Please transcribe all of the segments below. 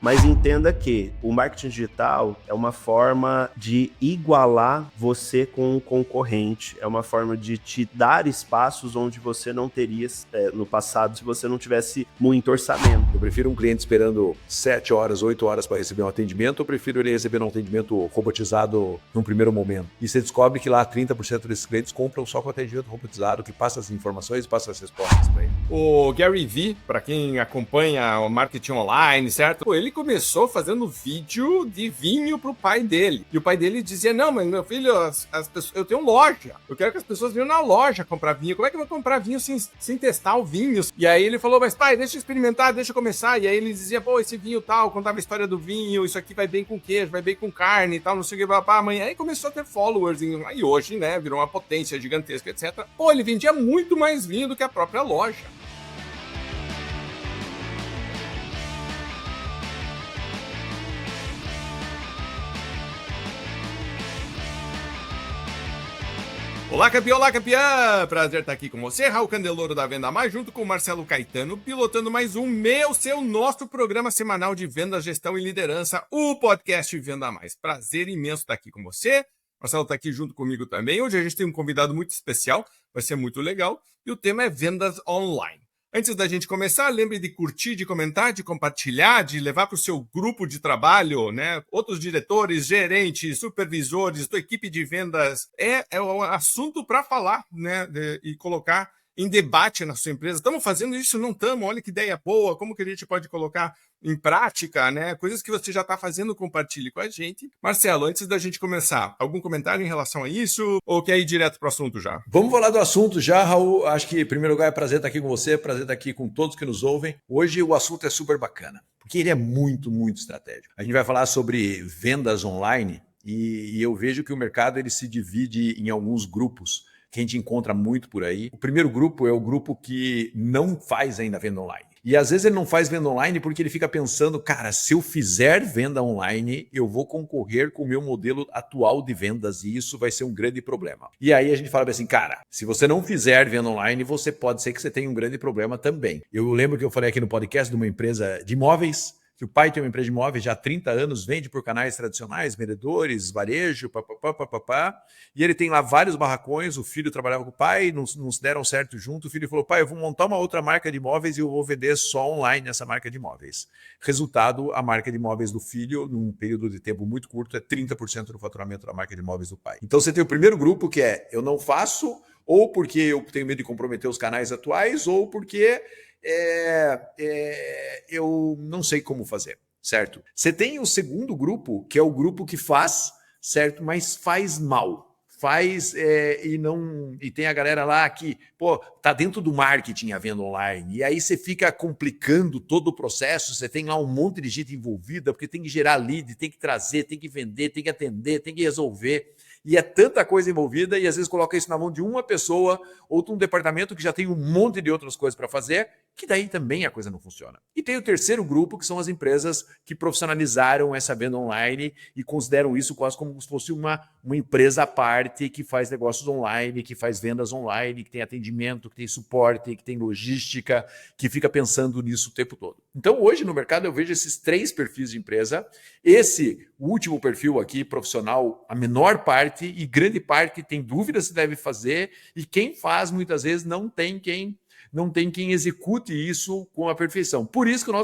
Mas entenda que o marketing digital é uma forma de igualar você com o concorrente, é uma forma de te dar espaços onde você não teria no passado se você não tivesse muito orçamento. Eu prefiro um cliente esperando 7 horas, 8 horas para receber um atendimento, ou prefiro ele receber um atendimento robotizado num primeiro momento. E você descobre que lá 30% desses clientes compram só com atendimento robotizado, que passa as informações e passa as respostas para ele. O Gary Vee, para quem acompanha o marketing online, certo? Ele começou fazendo vídeo de vinho pro pai dele. E o pai dele dizia, não, mas meu filho, as pessoas, eu tenho loja. Eu quero que as pessoas venham na loja comprar vinho. Como é que eu vou comprar vinho sem testar o vinho? E aí ele falou, mas pai, deixa eu experimentar, deixa eu começar. E aí ele dizia, pô, esse vinho tal, contava a história do vinho, isso aqui vai bem com queijo, vai bem com carne e tal, não sei o que, papá, amanhã. Aí começou a ter followers. E hoje, né, virou uma potência gigantesca, etc. Pô, ele vendia muito mais vinho do que a própria loja. Olá, campeão, olá, campeã! Prazer estar aqui com você, Raul Candeloro da Venda Mais, junto com o Marcelo Caetano, pilotando mais um nosso programa semanal de venda, gestão e liderança, o podcast Venda Mais. Prazer imenso estar aqui com você. Marcelo está aqui junto comigo também. Hoje a gente tem um convidado muito especial, vai ser muito legal, e o tema é vendas online. Antes da gente começar, lembre de curtir, de comentar, de compartilhar, de levar para o seu grupo de trabalho, né? Outros diretores, gerentes, supervisores, tua equipe de vendas. É um assunto para falar, né? E colocar em debate na sua empresa. Estamos fazendo isso? Não estamos? Olha que ideia boa. Como que a gente pode colocar em prática, né? Coisas que você já está fazendo, compartilhe com a gente. Marcelo, antes da gente começar, algum comentário em relação a isso? Ou quer ir direto para o assunto já? Vamos falar do assunto já, Raul. Acho que, em primeiro lugar, é prazer estar aqui com você, prazer estar aqui com todos que nos ouvem. Hoje o assunto é super bacana, porque ele é muito, muito estratégico. A gente vai falar sobre vendas online e eu vejo que o mercado ele se divide em alguns grupos que a gente encontra muito por aí. O primeiro grupo é o grupo que não faz ainda venda online. E às vezes ele não faz venda online porque ele fica pensando, cara, se eu fizer venda online, eu vou concorrer com o meu modelo atual de vendas e isso vai ser um grande problema. E aí a gente fala assim, cara, se você não fizer venda online, você pode ser que você tenha um grande problema também. Eu lembro que eu falei aqui no podcast de uma empresa de imóveis, que o pai tem uma empresa de imóveis já há 30 anos, vende por canais tradicionais, vendedores, varejo, papapá, e ele tem lá vários barracões, o filho trabalhava com o pai, não se deram certo junto, o filho falou, pai, eu vou montar uma outra marca de imóveis e eu vou vender só online nessa marca de imóveis. Resultado, a marca de imóveis do filho, num período de tempo muito curto, é 30% do faturamento da marca de imóveis do pai. Então você tem o primeiro grupo que é, eu não faço, ou porque eu tenho medo de comprometer os canais atuais, ou porque eu não sei como fazer, certo? Você tem o segundo grupo, que é o grupo que faz, certo? Mas faz mal. E tem a galera lá que, pô, tá dentro do marketing a venda online, e aí você fica complicando todo o processo, você tem lá um monte de gente envolvida, porque tem que gerar lead, tem que trazer, tem que vender, tem que atender, tem que resolver. E é tanta coisa envolvida, e às vezes coloca isso na mão de uma pessoa ou de um departamento que já tem um monte de outras coisas para fazer, que daí também a coisa não funciona. E tem o terceiro grupo, que são as empresas que profissionalizaram essa venda online e consideram isso quase como se fosse uma empresa à parte que faz negócios online, que faz vendas online, que tem atendimento, que tem suporte, que tem logística, que fica pensando nisso o tempo todo. Então hoje no mercado eu vejo esses 3 perfis de empresa. Esse último perfil aqui, profissional, a menor parte e grande parte tem dúvidas se deve fazer, e quem faz muitas vezes não tem quem execute isso com a perfeição. Por isso que o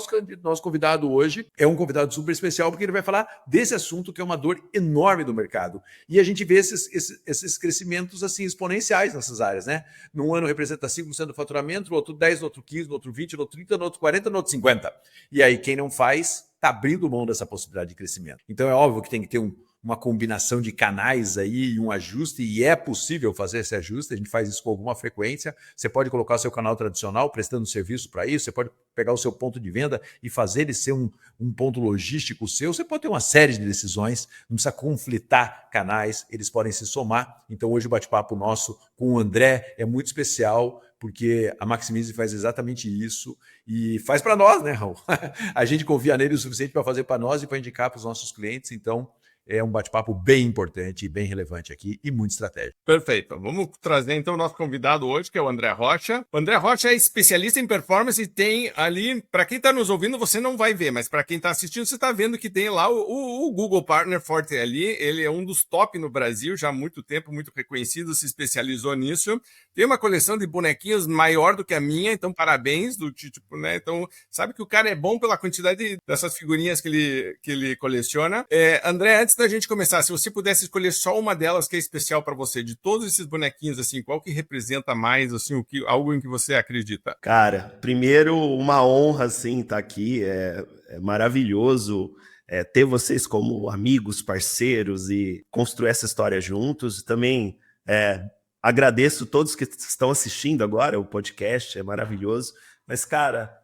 nosso convidado hoje é um convidado super especial, porque ele vai falar desse assunto que é uma dor enorme do mercado. E a gente vê esses crescimentos assim exponenciais nessas áreas, né? Num ano representa 5% do faturamento, no outro 10%, no outro 15%, no outro 20%, no outro 30%, no outro 40%, no outro 50%. E aí quem não faz está abrindo mão dessa possibilidade de crescimento. Então é óbvio que tem que ter uma combinação de canais aí e um ajuste, e é possível fazer esse ajuste, a gente faz isso com alguma frequência. Você pode colocar o seu canal tradicional prestando serviço para isso, você pode pegar o seu ponto de venda e fazer ele ser um ponto logístico seu, você pode ter uma série de decisões, não precisa conflitar canais, eles podem se somar. Então hoje o bate-papo nosso com o André é muito especial, porque a Maximize faz exatamente isso e faz para nós, né, Raul? A gente confia nele o suficiente para fazer para nós e para indicar para os nossos clientes, então é um bate-papo bem importante, bem relevante aqui e muito estratégico. Perfeito. Vamos trazer então o nosso convidado hoje, que é o André Rocha. O André Rocha é especialista em performance e tem ali, para quem está nos ouvindo, você não vai ver, mas para quem está assistindo, você está vendo que tem lá o Google Partner Forte ali. Ele é um dos top no Brasil, já há muito tempo, muito reconhecido, se especializou nisso. Tem uma coleção de bonequinhos maior do que a minha, então parabéns, do tipo, né? Então, sabe que o cara é bom pela quantidade dessas figurinhas que ele coleciona. André, antes da gente começar, se você pudesse escolher só uma delas que é especial para você, de todos esses bonequinhos, assim, qual que representa mais, assim, algo em que você acredita? Cara, primeiro, uma honra, assim, estar aqui. É maravilhoso ter vocês como amigos, parceiros e construir essa história juntos. Também agradeço todos que estão assistindo agora o podcast, é maravilhoso. Mas, cara,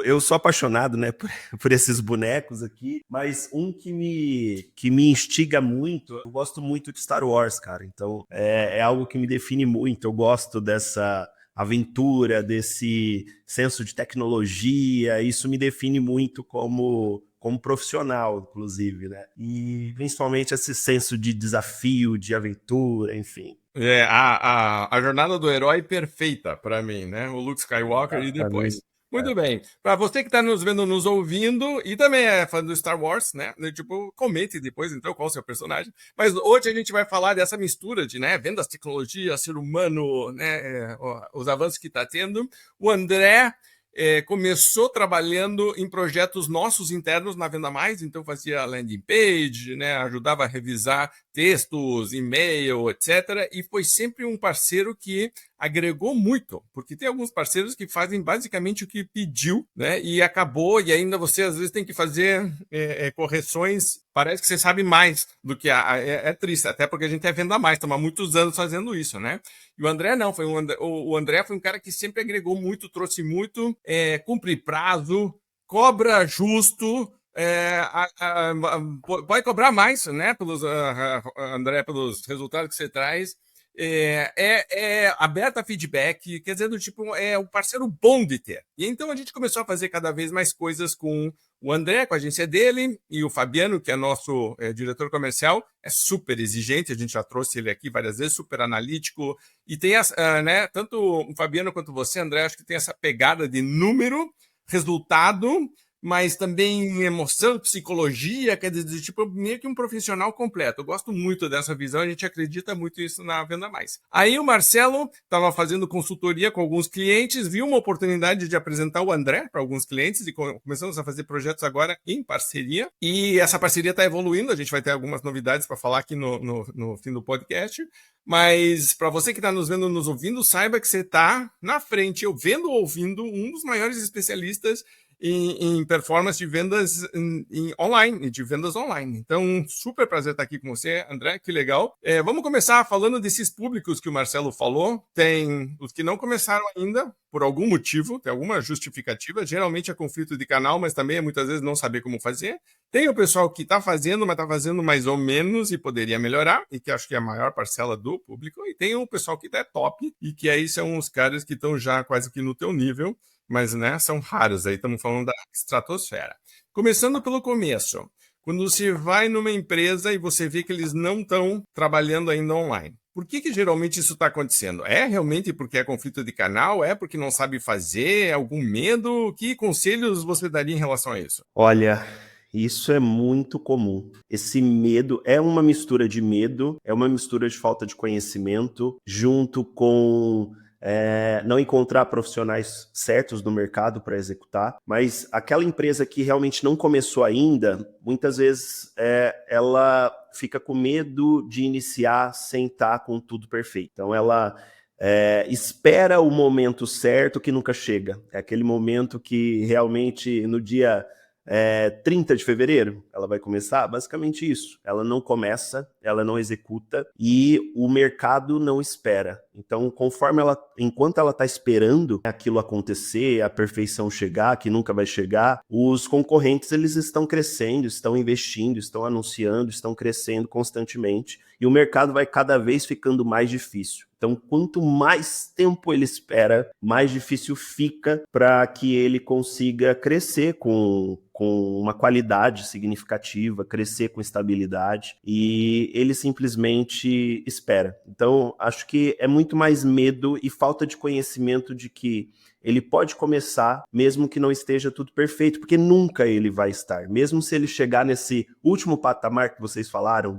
eu sou apaixonado, né, por esses bonecos aqui, mas um que me instiga muito, eu gosto muito de Star Wars, cara. Então, é algo que me define muito. Eu gosto dessa aventura, desse senso de tecnologia. Isso me define muito como profissional, inclusive, né? E principalmente esse senso de desafio, de aventura, enfim. A jornada do herói perfeita para mim, né? O Luke Skywalker e depois. Muito bem. Para você que está nos vendo, nos ouvindo e também é fã do Star Wars, né? Tipo, comente depois, então, qual é o seu personagem. Mas hoje a gente vai falar dessa mistura de, né, vendas, tecnologia, ser humano, né, os avanços que está tendo. O André começou trabalhando em projetos nossos internos na Venda Mais, então fazia landing page, né, ajudava a revisar textos, e-mail, etc. E foi sempre um parceiro que agregou muito, porque tem alguns parceiros que fazem basicamente o que pediu, né? E acabou, e ainda você às vezes tem que fazer correções. Parece que você sabe mais do que é triste, até porque a gente é Venda Mais, estamos há muitos anos fazendo isso, né? E o André não, o André foi um cara que sempre agregou muito, trouxe muito, cumpre prazo, cobra justo. Pode cobrar mais, né, André, pelos resultados que você traz. Aberta a feedback, quer dizer, do tipo, é um parceiro bom de ter. E então a gente começou a fazer cada vez mais coisas com o André, com a agência dele, e o Fabiano, que é nosso diretor comercial, é super exigente, a gente já trouxe ele aqui várias vezes, super analítico, e tem, né, tanto o Fabiano quanto você, André, acho que tem essa pegada de número, resultado, mas também emoção, psicologia, quer dizer, tipo, meio que um profissional completo. Eu gosto muito dessa visão, a gente acredita muito nisso na Venda Mais. Aí o Marcelo estava fazendo consultoria com alguns clientes, viu uma oportunidade de apresentar o André para alguns clientes e começamos a fazer projetos agora em parceria. E essa parceria está evoluindo, a gente vai ter algumas novidades para falar aqui no fim do podcast. Mas para você que está nos vendo, nos ouvindo, saiba que você está na frente, eu vendo ou ouvindo um dos maiores especialistas em performance de vendas online, de vendas online. Então, super prazer estar aqui com você, André, que legal. Vamos começar falando desses públicos que o Marcelo falou. Tem os que não começaram ainda, por algum motivo, tem alguma justificativa. Geralmente é conflito de canal, mas também é muitas vezes não saber como fazer. Tem o pessoal que está fazendo, mas está fazendo mais ou menos e poderia melhorar, e que acho que é a maior parcela do público. E tem o pessoal que é top, e que aí são os caras que estão já quase que no teu nível, mas, né, são raros, aí estamos falando da estratosfera. Começando pelo começo, quando você vai numa empresa e você vê que eles não estão trabalhando ainda online, por que geralmente isso está acontecendo? É realmente porque é conflito de canal? É porque não sabe fazer? É algum medo? Que conselhos você daria em relação a isso? Olha, isso é muito comum. Esse medo é uma mistura de medo, é uma mistura de falta de conhecimento, junto com não encontrar profissionais certos no mercado para executar, mas aquela empresa que realmente não começou ainda, muitas vezes ela fica com medo de iniciar sem estar com tudo perfeito. Então ela espera o momento certo que nunca chega. É aquele momento que realmente no dia 30 de fevereiro, ela vai começar, basicamente isso. Ela não começa, ela não executa e o mercado não espera. Então, enquanto ela está esperando aquilo acontecer, a perfeição chegar, que nunca vai chegar, os concorrentes eles estão crescendo, estão investindo, estão anunciando, estão crescendo constantemente e o mercado vai cada vez ficando mais difícil. Então, quanto mais tempo ele espera, mais difícil fica para que ele consiga crescer com uma qualidade significativa, crescer com estabilidade, e ele simplesmente espera. Então, acho que é muito mais medo e falta de conhecimento de que ele pode começar, mesmo que não esteja tudo perfeito, porque nunca ele vai estar. Mesmo se ele chegar nesse último patamar que vocês falaram,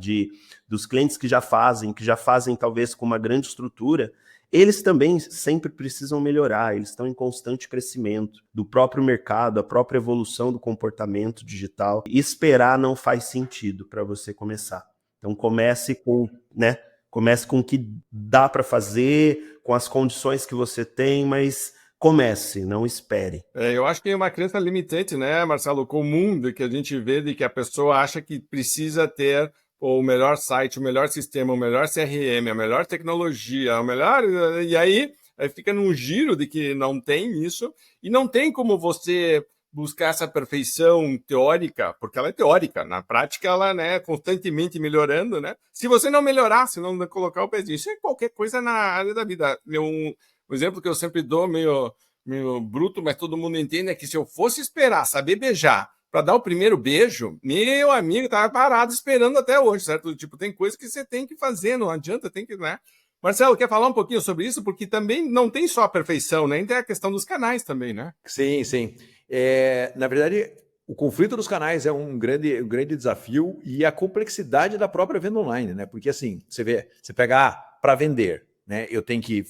dos clientes que já fazem talvez com uma grande estrutura, eles também sempre precisam melhorar, eles estão em constante crescimento do próprio mercado, a própria evolução do comportamento digital. E esperar não faz sentido para você começar. Então comece com o que dá para fazer, com as condições que você tem, mas comece, não espere. Eu acho que é uma crença limitante, né, Marcelo, comum, de que a gente vê de que a pessoa acha que precisa ter o melhor site, o melhor sistema, o melhor CRM, a melhor tecnologia, o melhor... E aí fica num giro de que não tem isso, e não tem como você buscar essa perfeição teórica, porque ela é teórica, na prática ela é constantemente melhorando, né? Se você não melhorar, se não colocar o pezinho, isso é qualquer coisa na área da vida. O exemplo que eu sempre dou, meio bruto, mas todo mundo entende, é que se eu fosse esperar saber beijar para dar o primeiro beijo, meu amigo estava parado esperando até hoje, certo? Tipo, tem coisas que você tem que fazer, não adianta, tem que, né? Marcelo, quer falar um pouquinho sobre isso? Porque também não tem só a perfeição, né? Tem a questão dos canais também, né? Sim, sim. Na verdade, o conflito dos canais é um grande desafio, e a complexidade da própria venda online, né? Porque assim, você pega para vender, né?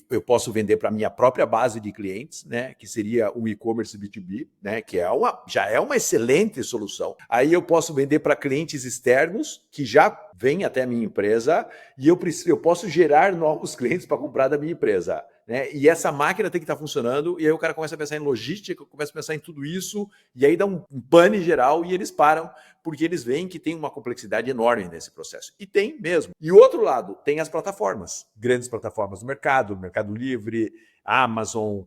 Eu posso vender para a minha própria base de clientes, né? Que seria o e-commerce B2B, né? Que já é uma excelente solução. Aí eu posso vender para clientes externos que já vêm até a minha empresa, e eu posso gerar novos clientes para comprar da minha empresa, né? E essa máquina tem que estar funcionando, e aí o cara começa a pensar em logística, começa a pensar em tudo isso, e aí dá um pane geral, e eles param, porque eles veem que tem uma complexidade enorme nesse processo. E tem mesmo. E o outro lado, tem as plataformas, grandes plataformas do Mercado Livre, Amazon,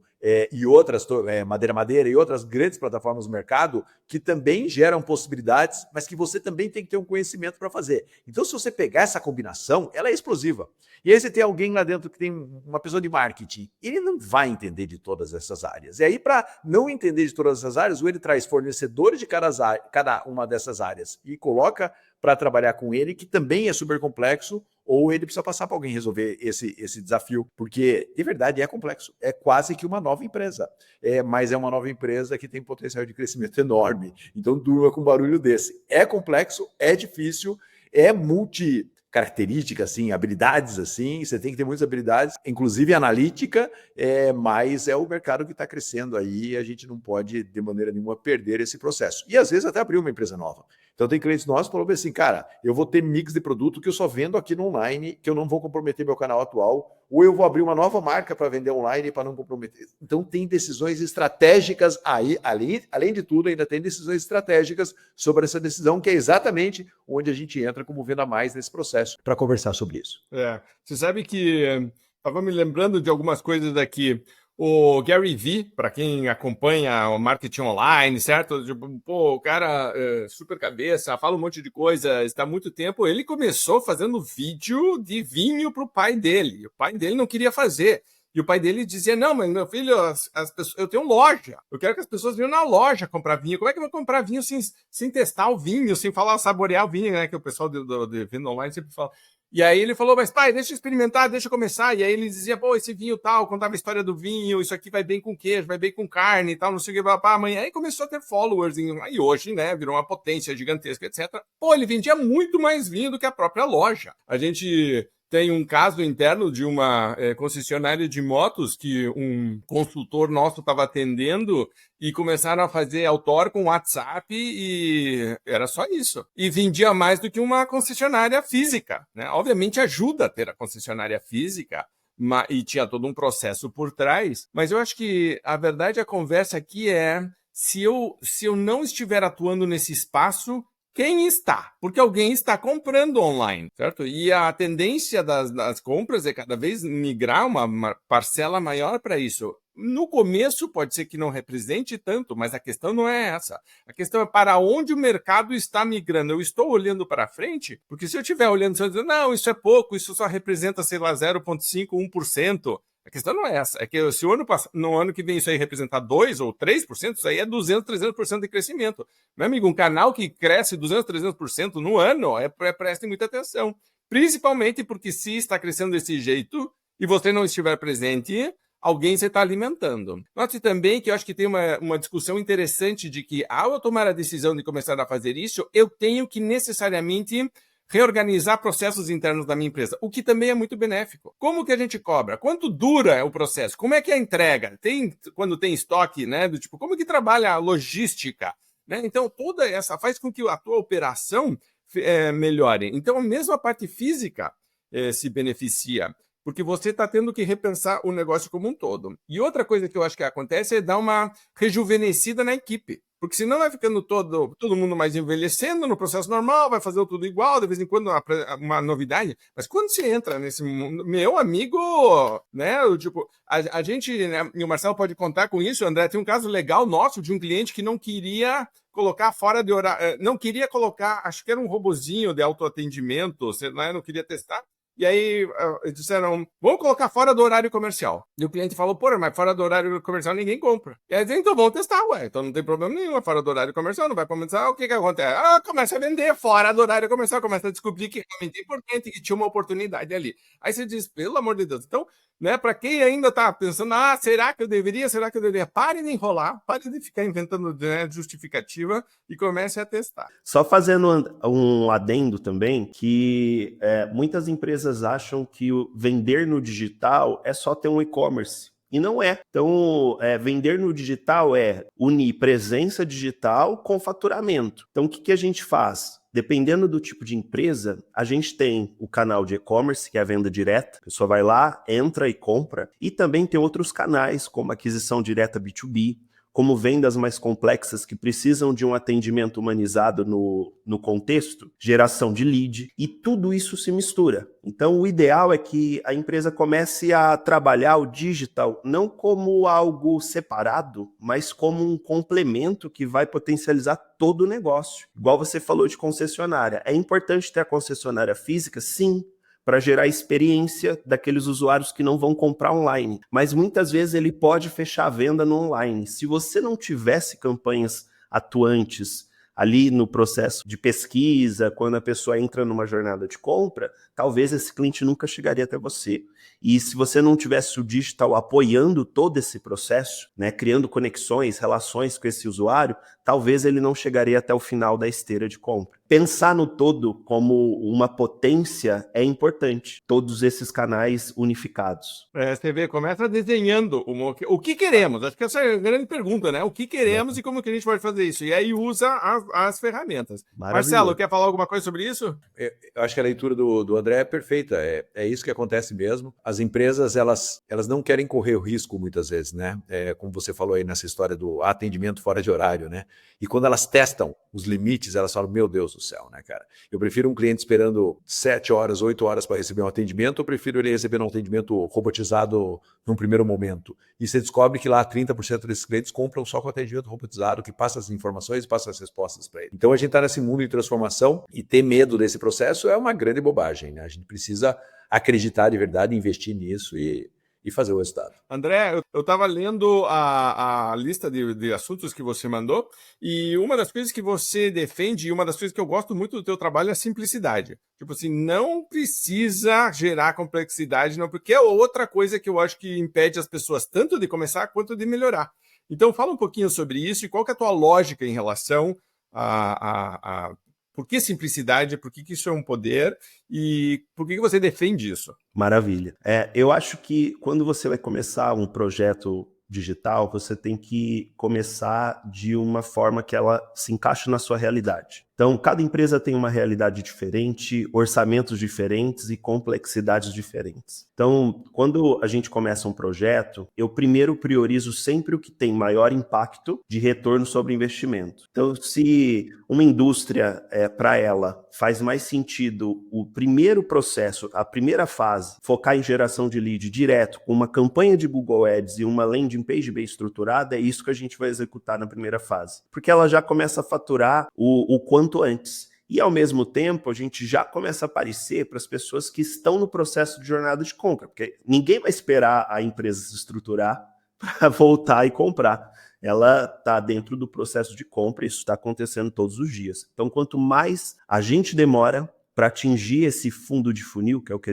e outras, Madeira e outras grandes plataformas do mercado, que também geram possibilidades, mas que você também tem que ter um conhecimento para fazer. Então, se você pegar essa combinação, ela é explosiva. E aí você tem alguém lá dentro que tem uma pessoa de marketing, ele não vai entender de todas essas áreas. E aí, para não entender de todas essas áreas, ele traz fornecedores de cada uma dessas áreas e coloca para trabalhar com ele, que também é super complexo, ou ele precisa passar para alguém resolver esse desafio, porque, de verdade, é complexo. É quase que uma nova empresa, mas é uma nova empresa que tem potencial de crescimento enorme. Então, durma com um barulho desse. É complexo, é difícil, é características, assim, habilidades, assim, você tem que ter muitas habilidades, inclusive analítica, mas é o mercado que está crescendo aí, e a gente não pode, de maneira nenhuma, perder esse processo. E às vezes até abrir uma empresa nova. Então tem clientes nossos que falam assim, cara, eu vou ter mix de produto que eu só vendo aqui no online, que eu não vou comprometer meu canal atual, ou eu vou abrir uma nova marca para vender online para não comprometer. Então tem decisões estratégicas aí, além de tudo, ainda tem decisões estratégicas sobre essa decisão, que é exatamente onde a gente entra como Venda Mais nesse processo, para conversar sobre isso. Você sabe que estava me lembrando de algumas coisas aqui. O Gary Vee, para quem acompanha o marketing online, certo? Tipo, pô, o cara super cabeça, fala um monte de coisa, está há muito tempo. Ele começou fazendo vídeo de vinho para o pai dele. E o pai dele não queria fazer. E o pai dele dizia, não, mas meu filho, eu tenho loja. Eu quero que as pessoas venham na loja comprar vinho. Como é que eu vou comprar vinho sem testar o vinho, sem saborear o vinho, né? Que o pessoal de venda online sempre fala. E aí ele falou, mas pai, deixa eu experimentar, deixa eu começar. E aí ele dizia, pô, esse vinho tal, contava a história do vinho, isso aqui vai bem com queijo, vai bem com carne e tal, não sei o que, papá, amanhã. Aí começou a ter followers, e hoje, né, virou uma potência gigantesca, etc. Pô, ele vendia muito mais vinho do que a própria loja. A gente tem um caso interno de uma concessionária de motos que um consultor nosso estava atendendo e começaram a fazer outdoor com WhatsApp e era só isso. E vendia mais do que uma concessionária física, né? Obviamente ajuda a ter a concessionária física, e tinha todo um processo por trás, mas eu acho que a verdade, a conversa aqui é, se eu não estiver atuando nesse espaço, quem está, porque alguém está comprando online, certo? E a tendência das compras é cada vez migrar uma parcela maior para isso. No começo pode ser que não represente tanto, mas a questão não é essa. A questão é para onde o mercado está migrando. Eu estou olhando para frente, porque se eu estiver olhando, se eu dizer, não, isso é pouco, isso só representa, sei lá, 0,5%, 1%. A questão não é essa, é que se no ano que vem isso aí representar 2% ou 3%, isso aí é 200%, 300% de crescimento. Meu amigo, um canal que cresce 200%, 300% no ano, prestem muita atenção. Principalmente porque se está crescendo desse jeito e você não estiver presente, alguém você está alimentando. Note também que eu acho que tem uma discussão interessante de que ao eu tomar a decisão de começar a fazer isso, eu tenho que necessariamente reorganizar processos internos da minha empresa, o que também é muito benéfico. Como que a gente cobra? Quanto dura o processo? Como é que é a entrega? Quando tem estoque, né? Do tipo, como que trabalha a logística? Né? Então, toda essa faz com que a tua operação melhore. Então, mesmo a parte física se beneficia, porque você está tendo que repensar o negócio como um todo. E outra coisa que eu acho que acontece é dar uma rejuvenescida na equipe. Porque senão vai ficando todo mundo mais envelhecendo no processo normal, vai fazer tudo igual, de vez em quando uma novidade. Mas quando você entra nesse mundo, meu amigo, né? Tipo, a gente, né, e o Marcelo pode contar com isso, André, tem um caso legal nosso de um cliente que não queria colocar fora de horário, não queria colocar, acho que era um robozinho de autoatendimento, não queria testar. E aí disseram, vamos colocar fora do horário comercial. E o cliente falou, pô, mas fora do horário comercial ninguém compra. E aí então vamos testar, ué. Então não tem problema nenhum, é fora do horário comercial, não vai começar. O que acontece? Começa a vender fora do horário comercial, começa a descobrir que realmente é importante, que tinha uma oportunidade ali. Aí você diz, pelo amor de Deus. Então, né, para quem ainda tá pensando, será que eu deveria? Pare de enrolar, pare de ficar inventando, né, justificativa e comece a testar. Só fazendo um adendo também, que muitas empresas acham que o vender no digital é só ter um e-commerce. E não é. Então, vender no digital é unir presença digital com faturamento. Então, o que a gente faz? Dependendo do tipo de empresa, a gente tem o canal de e-commerce, que é a venda direta. A pessoa vai lá, entra e compra. E também tem outros canais, como aquisição direta B2B, como vendas mais complexas que precisam de um atendimento humanizado no contexto, geração de lead, e tudo isso se mistura. Então, o ideal é que a empresa comece a trabalhar o digital não como algo separado, mas como um complemento que vai potencializar todo o negócio. Igual você falou de concessionária. É importante ter a concessionária física? Sim, para gerar experiência daqueles usuários que não vão comprar online. Mas muitas vezes ele pode fechar a venda no online. Se você não tivesse campanhas atuantes ali no processo de pesquisa, quando a pessoa entra numa jornada de compra, talvez esse cliente nunca chegaria até você. E se você não tivesse o digital apoiando todo esse processo, né, criando conexões, relações com esse usuário, talvez ele não chegaria até o final da esteira de compra. Pensar no todo como uma potência é importante, todos esses canais unificados. Você vê, começa desenhando o que queremos. Acho que essa é a grande pergunta, né? O que queremos e como que a gente pode fazer isso. E aí usa as ferramentas. Marcelo, quer falar alguma coisa sobre isso? Eu acho que a leitura do André é perfeita. É isso que acontece mesmo. As empresas, elas não querem correr o risco muitas vezes, né? Como você falou aí nessa história do atendimento fora de horário, né? E quando elas testam os limites, elas falam, meu Deus do céu, né, cara? Eu prefiro um cliente esperando 7 horas, 8 horas para receber um atendimento, ou prefiro ele receber um atendimento robotizado num primeiro momento. E você descobre que lá 30% desses clientes compram só com atendimento robotizado, que passa as informações e passa as respostas para ele. Então a gente está nesse mundo de transformação e ter medo desse processo é uma grande bobagem, né? A gente precisa acreditar de verdade, investir nisso e fazer o resultado. André, eu estava lendo a lista de assuntos que você mandou e uma das coisas que você defende e uma das coisas que eu gosto muito do teu trabalho é a simplicidade. Tipo assim, não precisa gerar complexidade, não, porque é outra coisa que eu acho que impede as pessoas tanto de começar quanto de melhorar. Então fala um pouquinho sobre isso e qual que é a tua lógica em relação a por que simplicidade, por que isso é um poder e por que você defende isso? Maravilha. Eu acho que quando você vai começar um projeto digital, você tem que começar de uma forma que ela se encaixe na sua realidade. Então, cada empresa tem uma realidade diferente, orçamentos diferentes e complexidades diferentes. Então, quando a gente começa um projeto, eu primeiro priorizo sempre o que tem maior impacto de retorno sobre investimento. Então, se uma indústria, para ela, faz mais sentido o primeiro processo, a primeira fase, focar em geração de lead direto, com uma campanha de Google Ads e uma landing page bem estruturada, é isso que a gente vai executar na primeira fase. Porque ela já começa a faturar o quanto antes. E, ao mesmo tempo, a gente já começa a aparecer para as pessoas que estão no processo de jornada de compra, porque ninguém vai esperar a empresa se estruturar para voltar e comprar. Ela está dentro do processo de compra e isso está acontecendo todos os dias. Então, quanto mais a gente demora para atingir esse fundo de funil, que é o que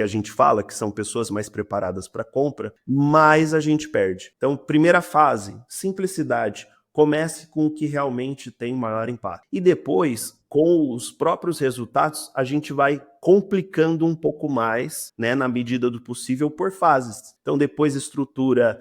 a gente fala, que são pessoas mais preparadas para compra, mais a gente perde. Então, primeira fase, simplicidade. Comece com o que realmente tem maior impacto. E depois, com os próprios resultados, a gente vai complicando um pouco mais, né, na medida do possível, por fases. Então, depois estrutura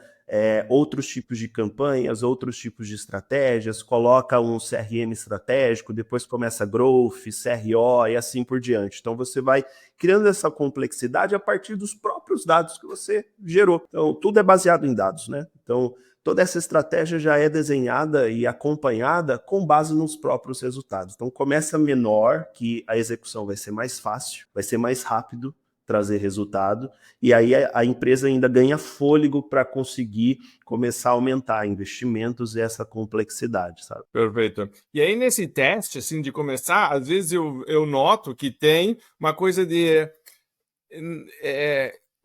outros tipos de campanhas, outros tipos de estratégias, coloca um CRM estratégico, depois começa Growth, CRO e assim por diante. Então, você vai criando essa complexidade a partir dos próprios dados que você gerou. Então, tudo é baseado em dados, né? Então, toda essa estratégia já é desenhada e acompanhada com base nos próprios resultados. Então, começa menor, que a execução vai ser mais fácil, vai ser mais rápido trazer resultado, e aí a empresa ainda ganha fôlego para conseguir começar a aumentar investimentos e essa complexidade, sabe? Perfeito. E aí, nesse teste, assim, de começar, às vezes eu noto que tem uma coisa de...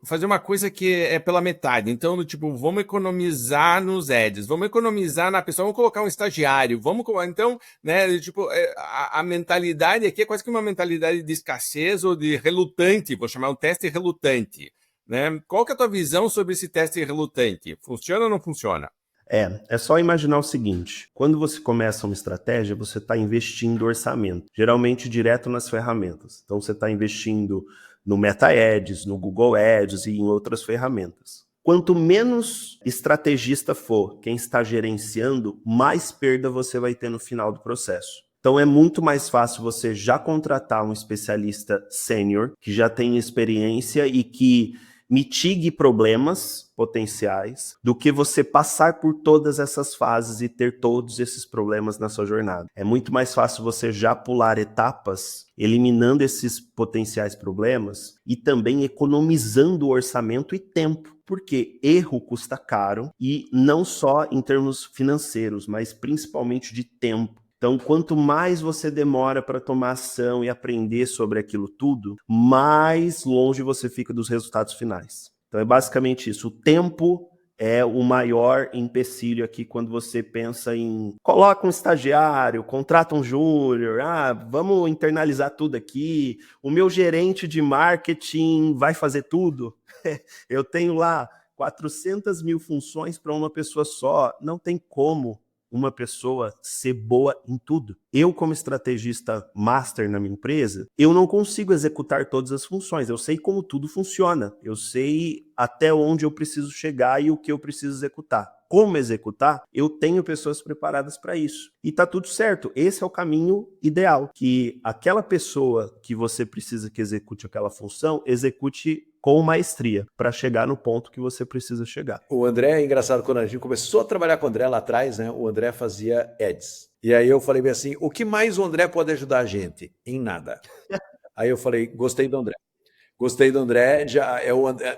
fazer uma coisa que é pela metade. Então, do tipo, vamos economizar nos ads, vamos economizar na pessoa, vamos colocar um estagiário, então, né, tipo, a mentalidade aqui é quase que uma mentalidade de escassez ou de relutante, vou chamar um teste relutante, né? Qual que é a tua visão sobre esse teste relutante? Funciona ou não funciona? É só imaginar o seguinte, quando você começa uma estratégia, você está investindo orçamento, geralmente direto nas ferramentas. Então, você está investindo no Meta Ads, no Google Ads e em outras ferramentas. Quanto menos estrategista for quem está gerenciando, mais perda você vai ter no final do processo. Então é muito mais fácil você já contratar um especialista sênior, que já tem experiência e que mitigue problemas potenciais, do que você passar por todas essas fases e ter todos esses problemas na sua jornada. É muito mais fácil você já pular etapas, eliminando esses potenciais problemas e também economizando o orçamento e tempo. Porque erro custa caro e não só em termos financeiros, mas principalmente de tempo. Então, quanto mais você demora para tomar ação e aprender sobre aquilo tudo, mais longe você fica dos resultados finais. Então, é basicamente isso. O tempo é o maior empecilho aqui quando você pensa em coloca um estagiário, contrata um júnior, vamos internalizar tudo aqui, o meu gerente de marketing vai fazer tudo. Eu tenho lá 400 mil funções para uma pessoa só, não tem como uma pessoa ser boa em tudo. Eu, como estrategista master na minha empresa, eu não consigo executar todas as funções. Eu sei como tudo funciona. Eu sei até onde eu preciso chegar e o que eu preciso executar. Como executar, eu tenho pessoas preparadas para isso. E tá tudo certo. Esse é o caminho ideal. Que aquela pessoa que você precisa que execute aquela função, execute com maestria, para chegar no ponto que você precisa chegar. O André, é engraçado, quando a gente começou a trabalhar com o André lá atrás, né? O André fazia ads. E aí eu falei bem assim, o que mais o André pode ajudar a gente? Em nada. Aí eu falei, gostei do André. Gostei do André,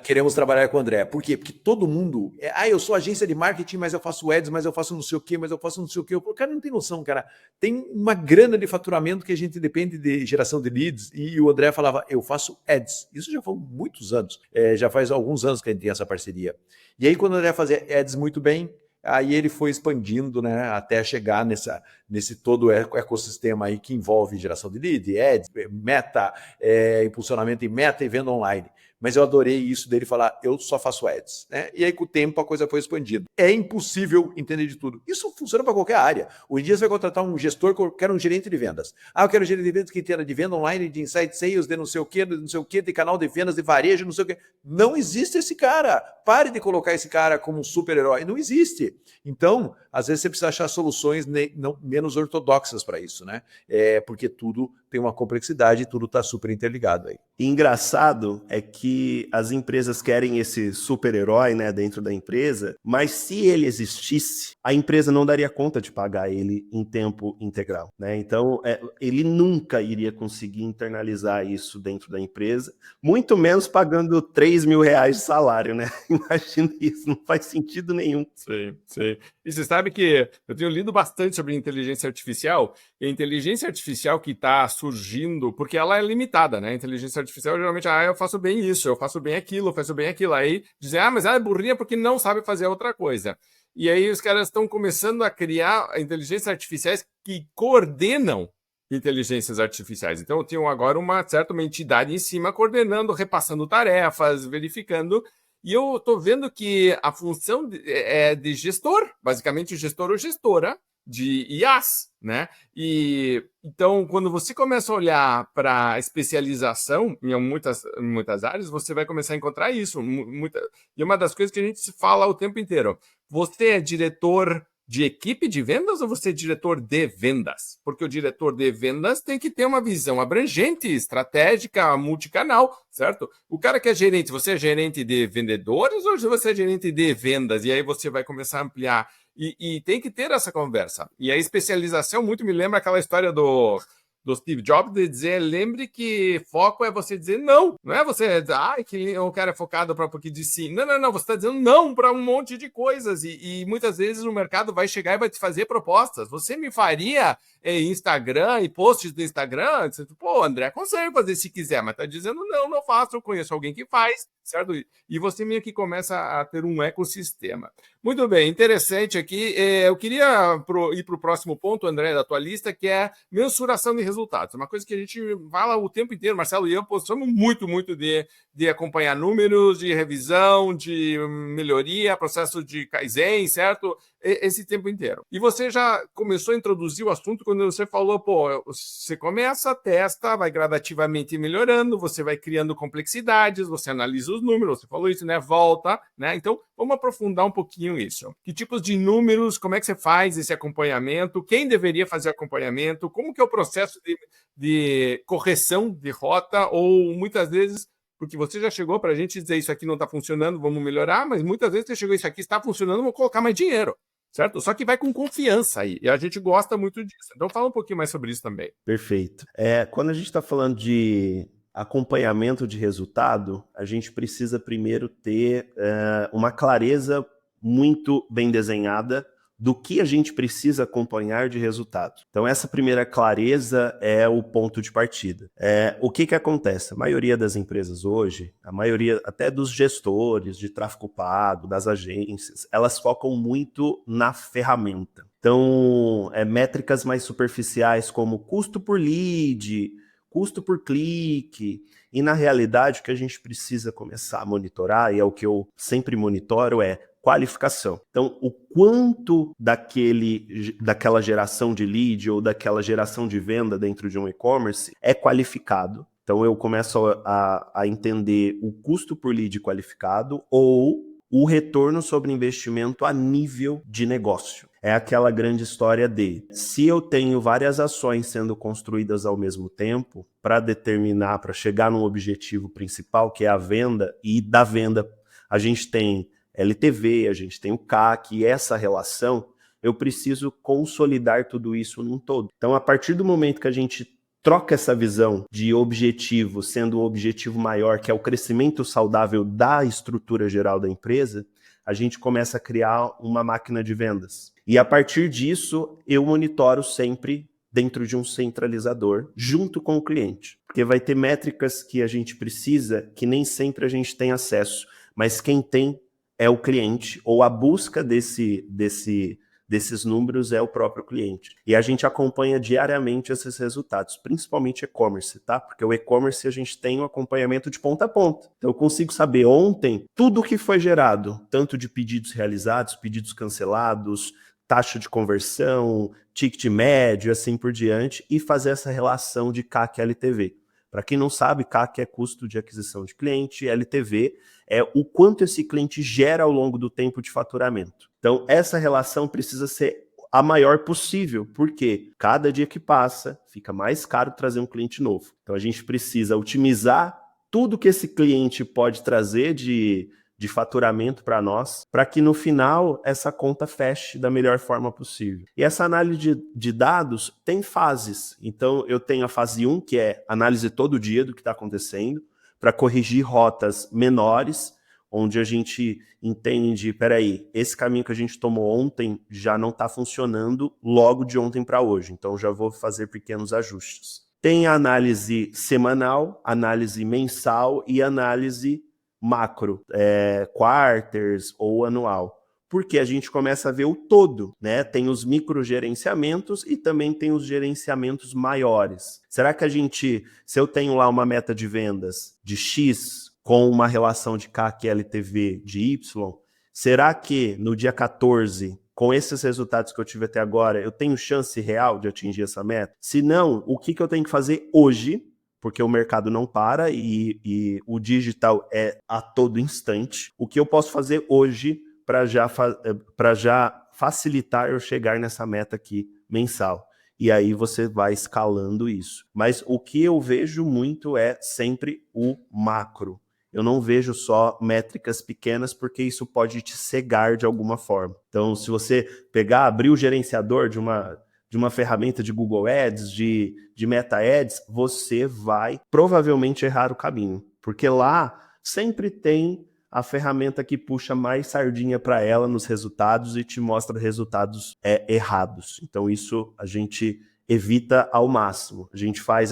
queremos trabalhar com o André. Por quê? Porque todo mundo... eu sou agência de marketing, mas eu faço ads, mas eu faço não sei o quê, mas eu faço não sei o quê. O cara não tem noção, cara. Tem uma grana de faturamento que a gente depende de geração de leads. E o André falava, eu faço ads. Isso já foi muitos anos. Já faz alguns anos que a gente tem essa parceria. E aí, quando o André fazia ads muito bem, aí ele foi expandindo, né, até chegar nesse todo ecossistema aí que envolve geração de lead, ads, meta, impulsionamento em meta e venda online. mas eu adorei isso dele falar, eu só faço ads, né? E aí com o tempo a coisa foi expandida. É impossível entender de tudo. Isso funciona para qualquer área. Hoje em dia você vai contratar um gestor, eu quero um gerente de vendas. Eu quero um gerente de vendas que entenda de venda online, de inside sales, de não sei o quê, de canal de vendas, de varejo, não sei o quê. Não existe esse cara. Pare de colocar esse cara como um super-herói. Não existe. Então, às vezes você precisa achar soluções menos ortodoxas para isso, né? Porque tudo tem uma complexidade e tudo está super interligado aí. E engraçado é que as empresas querem esse super-herói, né, dentro da empresa, mas se ele existisse, a empresa não daria conta de pagar ele em tempo integral, né? Então, ele nunca iria conseguir internalizar isso dentro da empresa, muito menos pagando 3 mil reais de salário, né? Imagina isso, não faz sentido nenhum. Sim, sim. E você sabe que eu tenho lido bastante sobre inteligência artificial, e a inteligência artificial que está surgindo, porque ela é limitada, né? A inteligência artificial geralmente, eu faço bem isso, eu faço bem aquilo, eu faço bem aquilo. Aí dizem, mas ela é burrinha porque não sabe fazer outra coisa. E aí os caras estão começando a criar inteligências artificiais que coordenam inteligências artificiais. Então eu tenho agora uma entidade em cima coordenando, repassando tarefas, verificando. E eu estou vendo que a função é de gestor, basicamente gestor ou gestora de IAs, né? E então, quando você começa a olhar para a especialização em muitas áreas, você vai começar a encontrar isso. E uma das coisas que a gente se fala o tempo inteiro. Você é diretor de equipe de vendas ou você é diretor de vendas? Porque o diretor de vendas tem que ter uma visão abrangente, estratégica, multicanal, certo? O cara que é gerente, você é gerente de vendedores ou você é gerente de vendas? E aí você vai começar a ampliar. E tem que ter essa conversa. E a especialização muito me lembra aquela história do Steve Jobs de dizer, lembre que foco é você dizer não. Não é você dizer, que o cara é focado para um pouquinho de si. Não. Você está dizendo não para um monte de coisas. E muitas vezes o mercado vai chegar e vai te fazer propostas. Você me faria Instagram e posts do Instagram? Você, André, consegue fazer se quiser, mas está dizendo não faço. Eu conheço alguém que faz, certo? E você meio que começa a ter um ecossistema. Muito bem, interessante aqui. Eu queria ir para o próximo ponto, André, da tua lista, que é mensuração de resultados. Uma coisa que a gente fala o tempo inteiro, Marcelo e eu, somos muito de acompanhar números, de revisão, de melhoria, processo de Kaizen, certo? Esse tempo inteiro. E você já começou a introduzir o assunto quando você falou, você começa, testa, vai gradativamente melhorando, você vai criando complexidades, você analisa os números, você falou isso, né? Volta, né? Então, vamos aprofundar um pouquinho isso. Que tipos de números, como é que você faz esse acompanhamento? Quem deveria fazer acompanhamento? Como que é o processo de correção de rota? Ou muitas vezes, porque você já chegou para a gente dizer isso aqui não está funcionando, vamos melhorar, mas muitas vezes você chegou, isso aqui está funcionando, vou colocar mais dinheiro. Certo? Só que vai com confiança aí. E a gente gosta muito disso. Então fala um pouquinho mais sobre isso também. Perfeito. Quando a gente está falando de acompanhamento de resultado, a gente precisa primeiro ter uma clareza muito bem desenhada do que a gente precisa acompanhar de resultado. Então, essa primeira clareza é o ponto de partida. O que acontece? A maioria das empresas hoje, a maioria até dos gestores de tráfego pago, das agências, elas focam muito na ferramenta. Então, métricas mais superficiais como custo por lead, custo por clique. E, na realidade, o que a gente precisa começar a monitorar, e é o que eu sempre monitoro, é qualificação. Então, o quanto daquela geração de lead ou daquela geração de venda dentro de um e-commerce é qualificado. Então, eu começo a entender o custo por lead qualificado ou o retorno sobre investimento a nível de negócio. É aquela grande história de, se eu tenho várias ações sendo construídas ao mesmo tempo para chegar num objetivo principal, que é a venda, e da venda a gente tem LTV, a gente tem o CAC, e essa relação, eu preciso consolidar tudo isso num todo. Então, a partir do momento que a gente troca essa visão de objetivo, sendo o objetivo maior, que é o crescimento saudável da estrutura geral da empresa, a gente começa a criar uma máquina de vendas. E a partir disso, eu monitoro sempre dentro de um centralizador, junto com o cliente. Porque vai ter métricas que a gente precisa, que nem sempre a gente tem acesso, mas quem tem é o cliente, ou a busca desses números é o próprio cliente. E a gente acompanha diariamente esses resultados, principalmente e-commerce, tá? Porque o e-commerce a gente tem um acompanhamento de ponta a ponta. Então eu consigo saber ontem tudo o que foi gerado, tanto de pedidos realizados, pedidos cancelados, taxa de conversão, ticket médio, assim por diante, e fazer essa relação de CAC e LTV. Para quem não sabe, CAC é custo de aquisição de cliente, LTV é o quanto esse cliente gera ao longo do tempo de faturamento. Então, essa relação precisa ser a maior possível, porque cada dia que passa, fica mais caro trazer um cliente novo. Então, a gente precisa otimizar tudo que esse cliente pode trazer de faturamento para nós, para que no final essa conta feche da melhor forma possível. E essa análise de dados tem fases. Então, eu tenho a fase 1, que é análise todo dia do que está acontecendo, para corrigir rotas menores, onde a gente entende, peraí, esse caminho que a gente tomou ontem já não está funcionando logo de ontem para hoje, então já vou fazer pequenos ajustes. Tem a análise semanal, análise mensal e análise macro, quarters ou anual, porque a gente começa a ver o todo, né? Tem os microgerenciamentos e também tem os gerenciamentos maiores. Será que se eu tenho lá uma meta de vendas de X com uma relação de CAC e LTV de Y, será que no dia 14, com esses resultados que eu tive até agora, eu tenho chance real de atingir essa meta? Se não, o que eu tenho que fazer hoje? Porque o mercado não para e o digital é a todo instante. O que eu posso fazer hoje para já facilitar eu chegar nessa meta aqui mensal? E aí você vai escalando isso. Mas o que eu vejo muito é sempre o macro. Eu não vejo só métricas pequenas, porque isso pode te cegar de alguma forma. Então, se você abrir o gerenciador de uma ferramenta de Google Ads, de Meta Ads, você vai provavelmente errar o caminho. Porque lá sempre tem a ferramenta que puxa mais sardinha para ela nos resultados e te mostra resultados errados. Então isso a gente evita ao máximo. A gente faz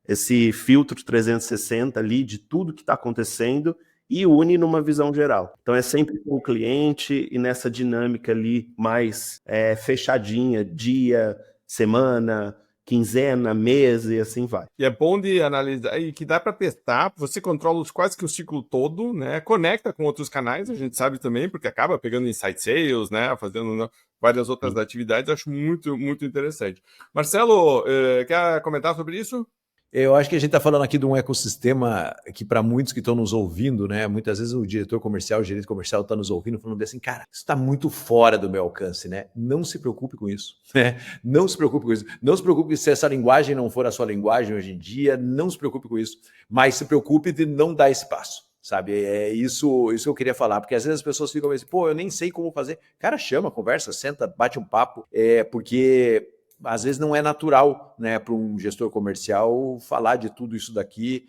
esse filtro 360 ali de tudo que está acontecendo e une numa visão geral. Então é sempre com o cliente e nessa dinâmica ali mais fechadinha, dia, semana, quinzena, mês e assim vai. E é bom de analisar e que dá para testar, você controla quase que o ciclo todo, né? Conecta com outros canais, a gente sabe também, porque acaba pegando insight sales, né? Fazendo várias outras atividades, acho muito, muito interessante. Marcelo, quer comentar sobre isso? Eu acho que a gente está falando aqui de um ecossistema que, para muitos que estão nos ouvindo, né? Muitas vezes o diretor comercial, o gerente comercial está nos ouvindo falando assim, cara, isso está muito fora do meu alcance, né? Não se preocupe com isso, né? Não se preocupe com isso. Não se preocupe se essa linguagem não for a sua linguagem hoje em dia, não se preocupe com isso. Mas se preocupe de não dar esse passo, sabe? É isso que eu queria falar, porque às vezes as pessoas ficam assim, pô, eu nem sei como fazer. Cara, chama, conversa, senta, bate um papo, porque às vezes não é natural, né, para um gestor comercial falar de tudo isso daqui,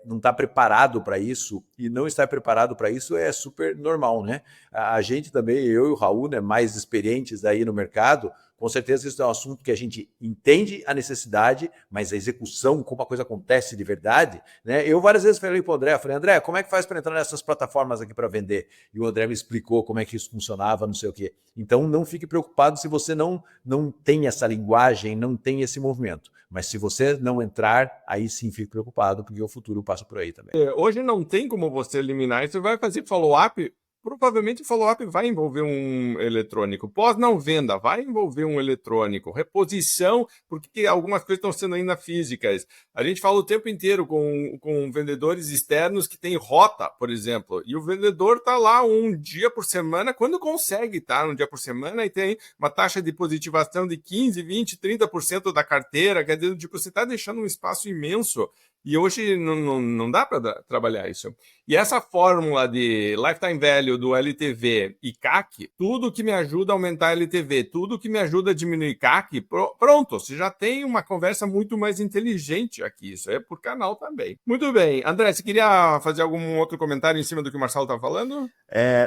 não está preparado para isso, e não estar preparado para isso é super normal, né? A gente também, eu e o Raul, né, mais experientes aí no mercado, com certeza isso é um assunto que a gente entende a necessidade, mas a execução, como a coisa acontece de verdade, né? Eu várias vezes falei para o André, André, como é que faz para entrar nessas plataformas aqui para vender? E o André me explicou como é que isso funcionava, não sei o quê. Então não fique preocupado se você não tem essa linguagem, não tem esse movimento. Mas se você não entrar, aí sim fique preocupado, porque o futuro passa por aí também. Hoje não tem como você eliminar isso, vai fazer follow-up. Provavelmente o follow-up vai envolver um eletrônico. Pós não venda, vai envolver um eletrônico. Reposição, porque algumas coisas estão sendo ainda físicas. A gente fala o tempo inteiro com vendedores externos que tem rota, por exemplo. E o vendedor está lá um dia por semana, quando consegue estar um dia por semana, e tem uma taxa de positivação de 15%, 20%, 30% da carteira. Quer dizer, tipo, você está deixando um espaço imenso. E hoje não dá para trabalhar isso. E essa fórmula de lifetime value do LTV e CAC, tudo que me ajuda a aumentar LTV, tudo que me ajuda a diminuir CAC, pronto, você já tem uma conversa muito mais inteligente aqui. Isso é por canal também. Muito bem. André, você queria fazer algum outro comentário em cima do que o Marcelo está falando?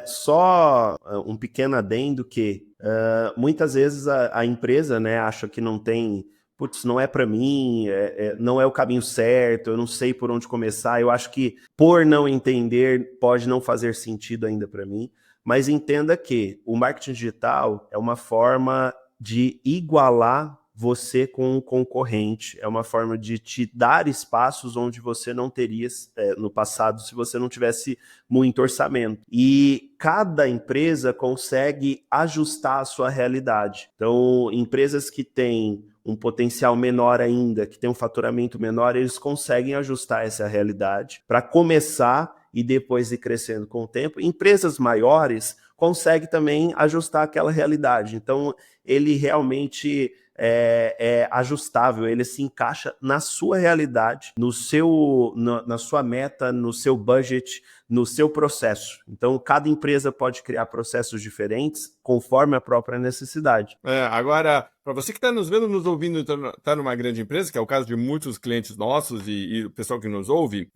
Só um pequeno adendo que muitas vezes a empresa, né, acha que não tem... Putz, não é para mim, não é o caminho certo, eu não sei por onde começar. Eu acho que por não entender pode não fazer sentido ainda para mim, mas entenda que o marketing digital é uma forma de igualar você com um concorrente, é uma forma de te dar espaços onde você não teria no passado se você não tivesse muito orçamento. E cada empresa consegue ajustar a sua realidade. Então, empresas que têm um potencial menor ainda, que tem um faturamento menor, eles conseguem ajustar essa realidade para começar e depois ir crescendo com o tempo. Empresas maiores conseguem também ajustar aquela realidade. Então, ele realmente é ajustável, ele se encaixa na sua realidade, na sua meta, no seu budget, no seu processo. Então, cada empresa pode criar processos diferentes conforme a própria necessidade. Agora, para você que está nos vendo, nos ouvindo, está numa grande empresa, que é o caso de muitos clientes nossos e o pessoal que nos ouve,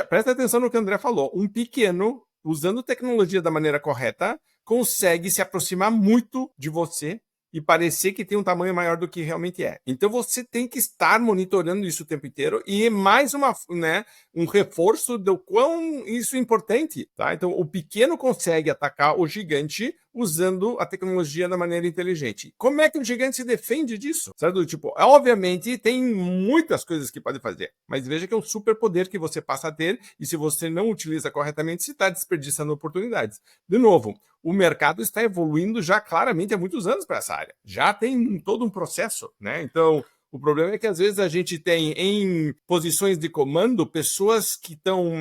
presta atenção no que o André falou. Um pequeno, usando tecnologia da maneira correta, consegue se aproximar muito de você e parecer que tem um tamanho maior do que realmente é. Então você tem que estar monitorando isso o tempo inteiro e mais um reforço do quão isso é importante, tá? Então o pequeno consegue atacar o gigante usando a tecnologia da maneira inteligente. Como é que o gigante se defende disso? Certo? Tipo, obviamente tem muitas coisas que pode fazer, mas veja que é um superpoder que você passa a ter e se você não utiliza corretamente, você está desperdiçando oportunidades. De novo, o mercado está evoluindo já claramente há muitos anos para essa área. Já tem todo um processo, né? Então, o problema é que às vezes a gente tem em posições de comando pessoas que estão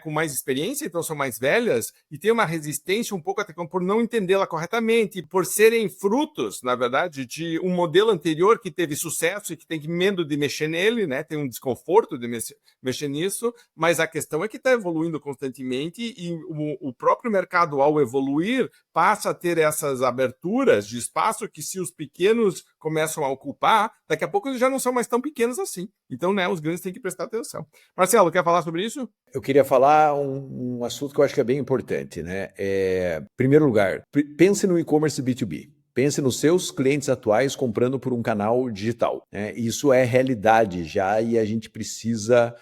com mais experiência, então são mais velhas, e tem uma resistência um pouco até por não entendê-la corretamente, por serem frutos, na verdade, de um modelo anterior que teve sucesso e que tem medo de mexer nele, né? Tem um desconforto de mexer nisso, mas a questão é que está evoluindo constantemente e o próprio mercado, ao evoluir, passa a ter essas aberturas de espaço que se os pequenos começam a ocupar, daqui a pouco eles já não são mais tão pequenos assim. Então, os grandes têm que prestar atenção. Marcelo, quer falar sobre isso? Eu queria falar um assunto que eu acho que é bem importante, né? Em primeiro lugar, pense no e-commerce B2B. Pense nos seus clientes atuais comprando por um canal digital, né? Isso é realidade já e a gente precisa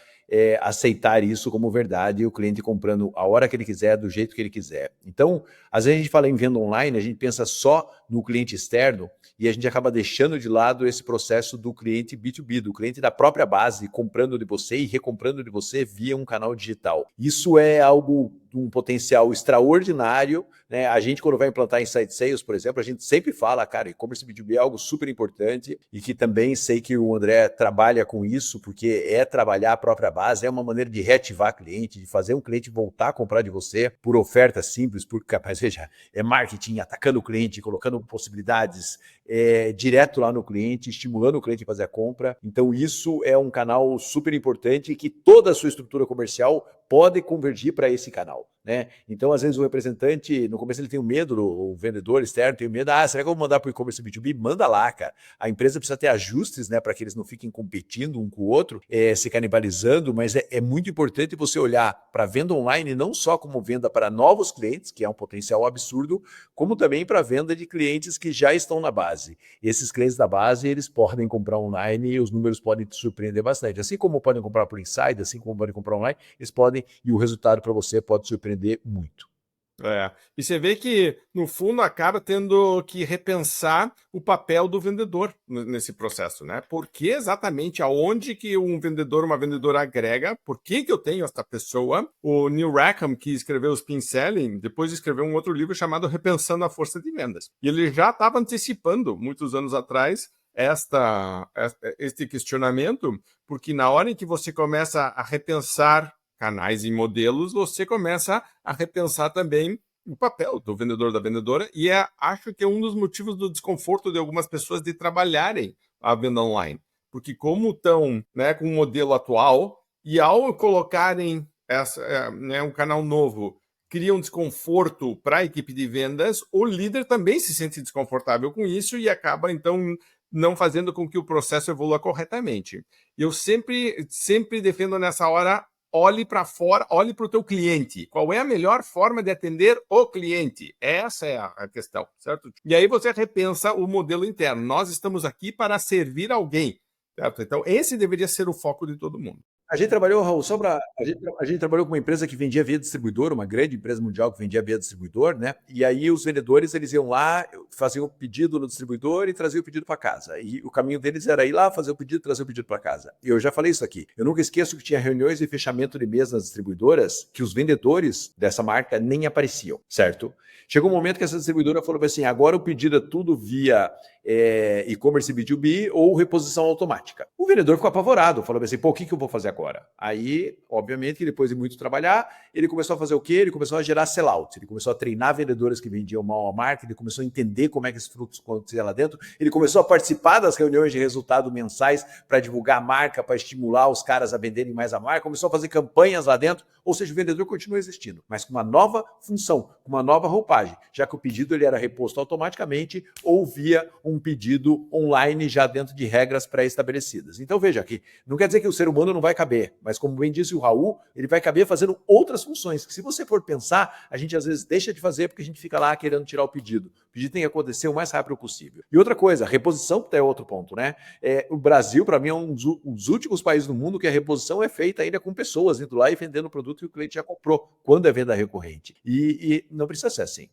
aceitar isso como verdade, o cliente comprando a hora que ele quiser, do jeito que ele quiser. Então, às vezes a gente fala em venda online, a gente pensa só no cliente externo e a gente acaba deixando de lado esse processo do cliente B2B, do cliente da própria base, comprando de você e recomprando de você via um canal digital. Isso é algo de um potencial extraordinário, né? A gente, quando vai implantar Inside Sales, por exemplo, a gente sempre fala, cara, e-commerce B2B é algo super importante e que também sei que o André trabalha com isso, porque é trabalhar a própria base, é uma maneira de reativar cliente, de fazer um cliente voltar a comprar de você por oferta simples, por capaz, veja, é marketing, atacando o cliente, colocando possibilidades direto lá no cliente, estimulando o cliente a fazer a compra. Então isso é um canal super importante que toda a sua estrutura comercial pode convergir para esse canal, né? Então, às vezes, o representante, no começo ele tem medo, o vendedor externo tem medo, será que eu vou mandar para o e-commerce B2B? Manda lá, cara. A empresa precisa ter ajustes, né, para que eles não fiquem competindo um com o outro, se canibalizando, mas é muito importante você olhar para a venda online não só como venda para novos clientes, que é um potencial absurdo, como também para a venda de clientes que já estão na base. Esses clientes da base, eles podem comprar online e os números podem te surpreender bastante. Assim como podem comprar por inside, assim como podem comprar online, eles podem, e o resultado para você pode surpreender muito. E você vê que, no fundo, acaba tendo que repensar o papel do vendedor nesse processo, né? Por que exatamente aonde que um vendedor, uma vendedora agrega? Por que eu tenho essa pessoa? O Neil Rackham, que escreveu o Spin Selling, depois escreveu um outro livro chamado Repensando a Força de Vendas. E ele já estava antecipando, muitos anos atrás, este questionamento, porque na hora em que você começa a repensar canais e modelos, você começa a repensar também o papel do vendedor, da vendedora, e acho que é um dos motivos do desconforto de algumas pessoas de trabalharem a venda online. Porque como estão, né, com o modelo atual, e ao colocarem um canal novo, cria um desconforto para a equipe de vendas, o líder também se sente desconfortável com isso e acaba, então, não fazendo com que o processo evolua corretamente. Eu sempre defendo nessa hora, olhe para fora, olhe para o teu cliente. Qual é a melhor forma de atender o cliente? Essa é a questão, certo? E aí você repensa o modelo interno. Nós estamos aqui para servir alguém, certo? Então, esse deveria ser o foco de todo mundo. A gente trabalhou, Raul, a gente trabalhou com uma empresa que vendia via distribuidor, uma grande empresa mundial que vendia via distribuidor, né? E aí os vendedores, eles iam lá, faziam o pedido no distribuidor e traziam o pedido para casa. E o caminho deles era ir lá, fazer o pedido, trazer o pedido para casa. E eu já falei isso aqui. Eu nunca esqueço que tinha reuniões de fechamento de mês nas distribuidoras que os vendedores dessa marca nem apareciam, certo? Chegou um momento que essa distribuidora falou assim, agora o pedido é tudo via e-commerce B2B ou reposição automática. O vendedor ficou apavorado, falou assim, pô, o que eu vou fazer agora? Aí, obviamente, depois de muito trabalhar, ele começou a fazer o quê? Ele começou a gerar sellout, ele começou a treinar vendedores que vendiam mal a marca, ele começou a entender como é que esse fluxo acontecia lá dentro, ele começou a participar das reuniões de resultado mensais para divulgar a marca, para estimular os caras a venderem mais a marca, começou a fazer campanhas lá dentro, ou seja, o vendedor continua existindo, mas com uma nova função, com uma nova roupagem, já que o pedido ele era reposto automaticamente ou via um pedido online já dentro de regras pré-estabelecidas. Então veja aqui, não quer dizer que o ser humano não vai caber, mas como bem disse o Raul, ele vai caber fazendo outras funções, que se você for pensar, a gente às vezes deixa de fazer porque a gente fica lá querendo tirar o pedido. O pedido tem que acontecer o mais rápido possível. E outra coisa, a reposição é outro ponto, né? O Brasil, para mim, é um dos últimos países do mundo que a reposição é feita ainda com pessoas indo lá e vendendo o produto que o cliente já comprou, quando é venda recorrente. E não precisa ser assim.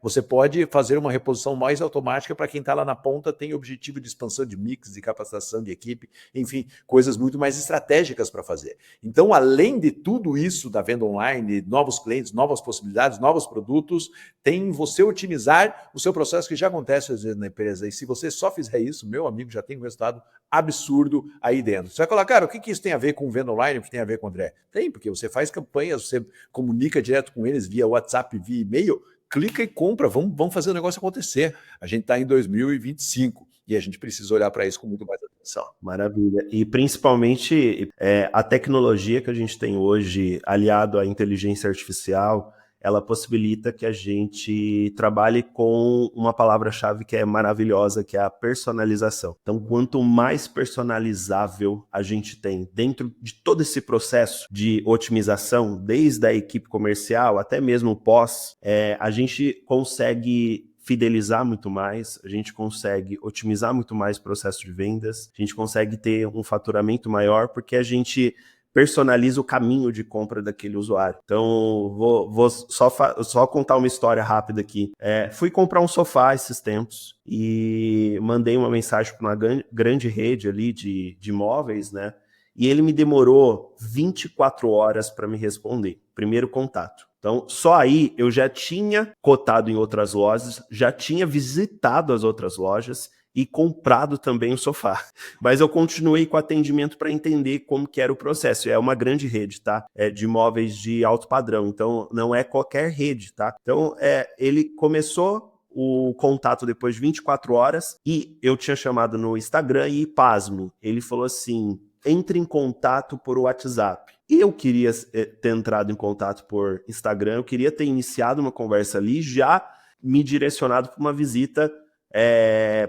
Você pode fazer uma reposição mais automática para quem está lá na ponta, tem objetivo de expansão de mix, de capacitação de equipe, enfim, coisas muito mais estratégicas para fazer. Então, além de tudo isso da venda online, novos clientes, novas possibilidades, novos produtos, tem você otimizar o seu processo que já acontece às vezes na empresa. E se você só fizer isso, meu amigo, já tem um resultado absurdo aí dentro. Você vai falar, cara, o que isso tem a ver com venda online, o que tem a ver com o André? Tem, porque você faz campanhas, você comunica direto com eles via WhatsApp, via e-mail, clica e compra, vamos fazer o negócio acontecer. A gente está em 2025 e a gente precisa olhar para isso com muito mais atenção. Maravilha. E principalmente a tecnologia que a gente tem hoje, aliado à inteligência artificial, ela possibilita que a gente trabalhe com uma palavra-chave que é maravilhosa, que é a personalização. Então, quanto mais personalizável a gente tem dentro de todo esse processo de otimização, desde a equipe comercial até mesmo pós, a gente consegue fidelizar muito mais, a gente consegue otimizar muito mais o processo de vendas, a gente consegue ter um faturamento maior, porque a gente personaliza o caminho de compra daquele usuário. Então, vou só contar uma história rápida aqui. Fui comprar um sofá esses tempos e mandei uma mensagem para uma grande rede ali de imóveis, né? E ele me demorou 24 horas para me responder. Primeiro contato. Então, só aí eu já tinha cotado em outras lojas, já tinha visitado as outras lojas e comprado também o sofá. Mas eu continuei com atendimento para entender como que era o processo. É uma grande rede, tá? De imóveis de alto padrão. Então, não é qualquer rede, tá? Então, ele começou o contato depois de 24 horas e eu tinha chamado no Instagram e, pasme, ele falou assim, entre em contato por WhatsApp. E eu queria ter entrado em contato por Instagram, eu queria ter iniciado uma conversa ali, já me direcionado para uma visita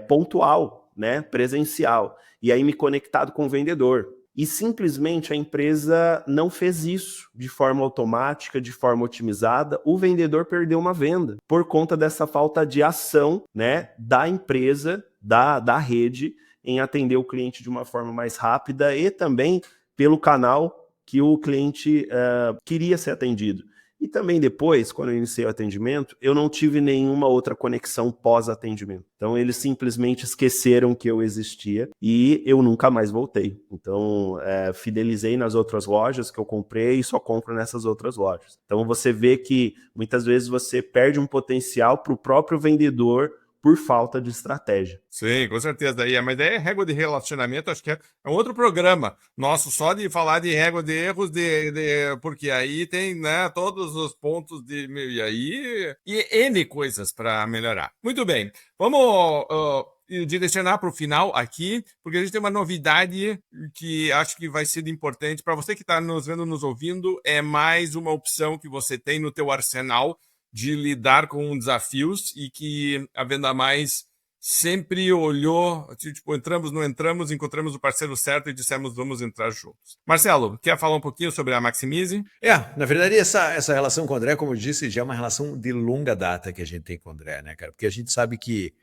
pontual, né, presencial, e aí me conectado com o vendedor. E simplesmente a empresa não fez isso de forma automática, de forma otimizada. O vendedor perdeu uma venda por conta dessa falta de ação, né, da empresa, da rede, em atender o cliente de uma forma mais rápida e também pelo canal que o cliente queria ser atendido. E também depois, quando eu iniciei o atendimento, eu não tive nenhuma outra conexão pós-atendimento. Então, eles simplesmente esqueceram que eu existia e eu nunca mais voltei. Então, fidelizei nas outras lojas que eu comprei e só compro nessas outras lojas. Então, você vê que muitas vezes você perde um potencial para o próprio vendedor por falta de estratégia. Sim, com certeza. Mas é régua de relacionamento, acho que é um outro programa nosso, só de falar de régua de erros, porque aí tem, né, todos os pontos e N coisas para melhorar. Muito bem, vamos direcionar para o final aqui, porque a gente tem uma novidade que acho que vai ser importante para você que está nos vendo, nos ouvindo, é mais uma opção que você tem no teu arsenal de lidar com desafios e que a Venda Mais sempre olhou, tipo, entramos, não entramos, encontramos o parceiro certo e dissemos vamos entrar juntos. Marcelo, quer falar um pouquinho sobre a Maximize? Na verdade, essa relação com o André, como eu disse, já é uma relação de longa data que a gente tem com o André, né, cara? Porque a gente sabe que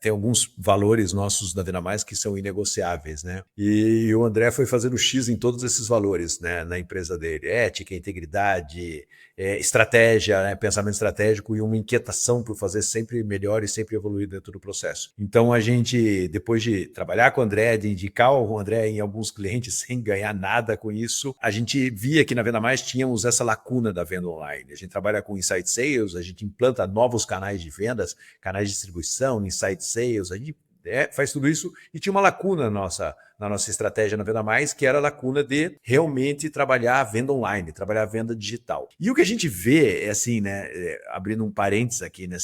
tem alguns valores nossos da Venda Mais que são inegociáveis, né? E o André foi fazendo X em todos esses valores, né, na empresa dele. Ética, integridade, estratégia, né, pensamento estratégico e uma inquietação por fazer sempre melhor e sempre evoluir dentro do processo. Então a gente, depois de trabalhar com o André, de indicar o André em alguns clientes sem ganhar nada com isso, a gente via que na Venda Mais tínhamos essa lacuna da venda online. A gente trabalha com Inside Sales, a gente implanta novos canais de vendas, canais de distribuição, Inside Sales, a gente faz tudo isso e tinha uma lacuna na nossa estratégia na Venda Mais, que era a lacuna de realmente trabalhar a venda online, trabalhar a venda digital. E o que a gente vê é assim, né, abrindo um parênteses aqui, né,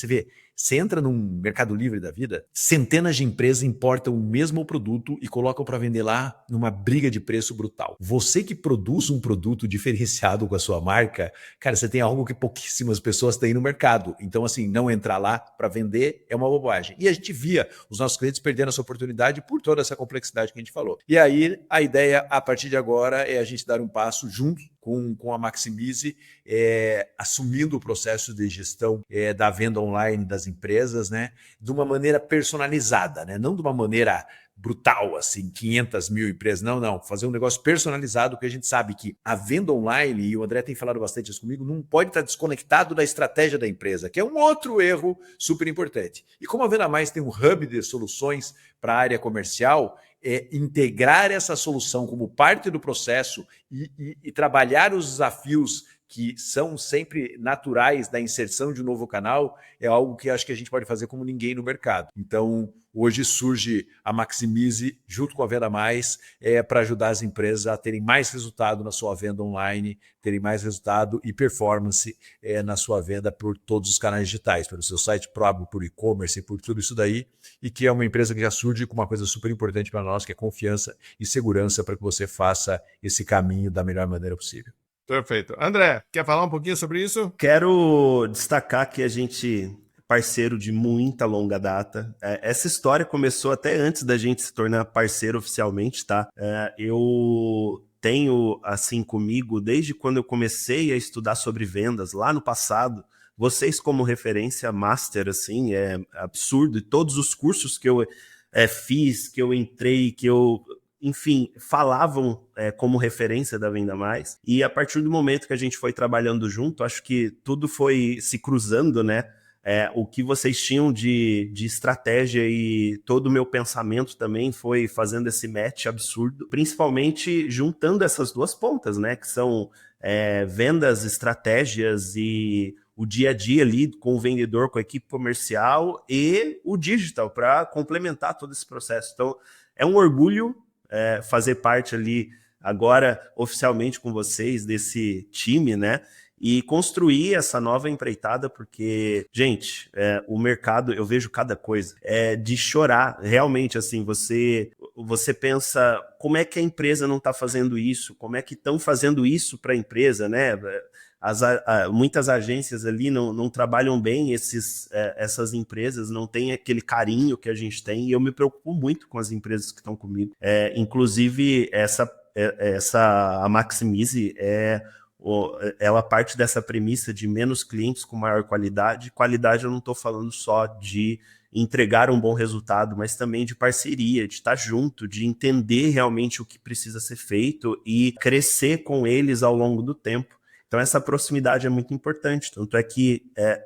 você entra num Mercado Livre da vida, centenas de empresas importam o mesmo produto e colocam para vender lá numa briga de preço brutal. Você que produz um produto diferenciado com a sua marca, cara, você tem algo que pouquíssimas pessoas têm no mercado. Então, assim, não entrar lá para vender é uma bobagem. E a gente via os nossos clientes perdendo essa oportunidade por toda essa complexidade que a gente falou. E aí, a ideia, a partir de agora, é a gente dar um passo junto com a Maximize, assumindo o processo de gestão da venda online das empresas, né, de uma maneira personalizada, né, não de uma maneira brutal, assim, 500 mil empresas, não, fazer um negócio personalizado, que a gente sabe que a venda online, e o André tem falado bastante isso comigo, não pode estar desconectado da estratégia da empresa, que é um outro erro super importante. E como a Venda Mais tem um hub de soluções para a área comercial, integrar essa solução como parte do processo e trabalhar os desafios que são sempre naturais da inserção de um novo canal é algo que acho que a gente pode fazer como ninguém no mercado. Então, hoje surge a Maximize junto com a Venda Mais para ajudar as empresas a terem mais resultado na sua venda online, terem mais resultado e performance na sua venda por todos os canais digitais, pelo seu site próprio, por e-commerce, por tudo isso daí, e que é uma empresa que já surge com uma coisa super importante para nós, que é confiança e segurança para que você faça esse caminho da melhor maneira possível. Perfeito. André, quer falar um pouquinho sobre isso? Quero destacar que a gente é parceiro de muita longa data. Essa história começou até antes da gente se tornar parceiro oficialmente, tá? Eu tenho, assim, comigo, desde quando eu comecei a estudar sobre vendas, lá no passado, vocês como referência master, assim, é absurdo. E todos os cursos que eu fiz, que eu entrei, que eu... enfim, falavam como referência da Venda Mais. E a partir do momento que a gente foi trabalhando junto, acho que tudo foi se cruzando, né? O que vocês tinham de estratégia e todo o meu pensamento também foi fazendo esse match absurdo, principalmente juntando essas duas pontas, né? Que são vendas, estratégias e o dia a dia ali com o vendedor, com a equipe comercial e o digital para complementar todo esse processo. Então, é um orgulho fazer parte ali agora oficialmente com vocês desse time, né? E construir essa nova empreitada, porque, gente, o mercado, eu vejo cada coisa, de chorar, realmente, assim, você pensa, como é que a empresa não está fazendo isso? Como é que estão fazendo isso para a empresa, né? Muitas agências ali não trabalham bem, essas empresas não têm aquele carinho que a gente tem, e eu me preocupo muito com as empresas que estão comigo. Inclusive, a Maximize ela parte dessa premissa de menos clientes com maior qualidade. Qualidade eu não estou falando só de entregar um bom resultado, mas também de parceria, de estar junto, de entender realmente o que precisa ser feito e crescer com eles ao longo do tempo. Então essa proximidade é muito importante, tanto é que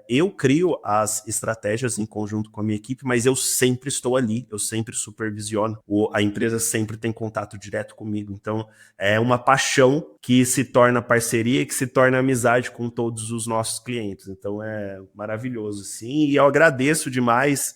eu crio as estratégias em conjunto com a minha equipe, mas eu sempre estou ali, eu sempre supervisiono, a empresa sempre tem contato direto comigo, então é uma paixão que se torna parceria e que se torna amizade com todos os nossos clientes, então é maravilhoso, sim, e eu agradeço demais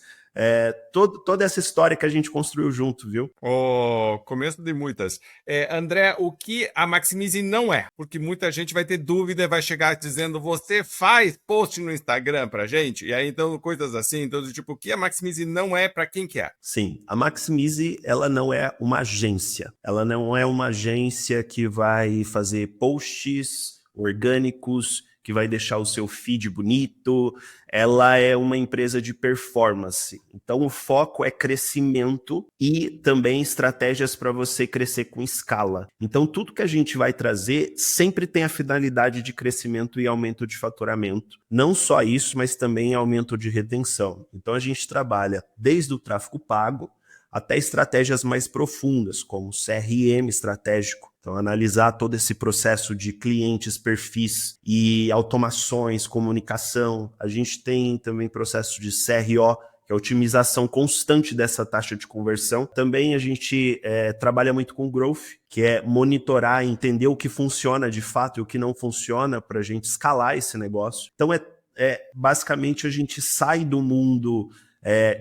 toda essa história que a gente construiu junto, viu? O começo de muitas. André, o que a Maximize não é? Porque muita gente vai ter dúvida e vai chegar dizendo, você faz post no Instagram pra gente? E aí, então, coisas assim, então, tipo, o que a Maximize não é para quem que é? Sim, a Maximize, ela não é uma agência. Ela não é uma agência que vai fazer posts orgânicos que vai deixar o seu feed bonito, ela é uma empresa de performance. Então o foco é crescimento e também estratégias para você crescer com escala. Então tudo que a gente vai trazer sempre tem a finalidade de crescimento e aumento de faturamento. Não só isso, mas também aumento de retenção. Então a gente trabalha desde o tráfego pago até estratégias mais profundas, como CRM estratégico. Então, analisar todo esse processo de clientes, perfis e automações, comunicação. A gente tem também processo de CRO, que é a otimização constante dessa taxa de conversão. Também a gente trabalha muito com growth, que é monitorar, entender o que funciona de fato e o que não funciona para a gente escalar esse negócio. Então, basicamente, a gente sai do mundo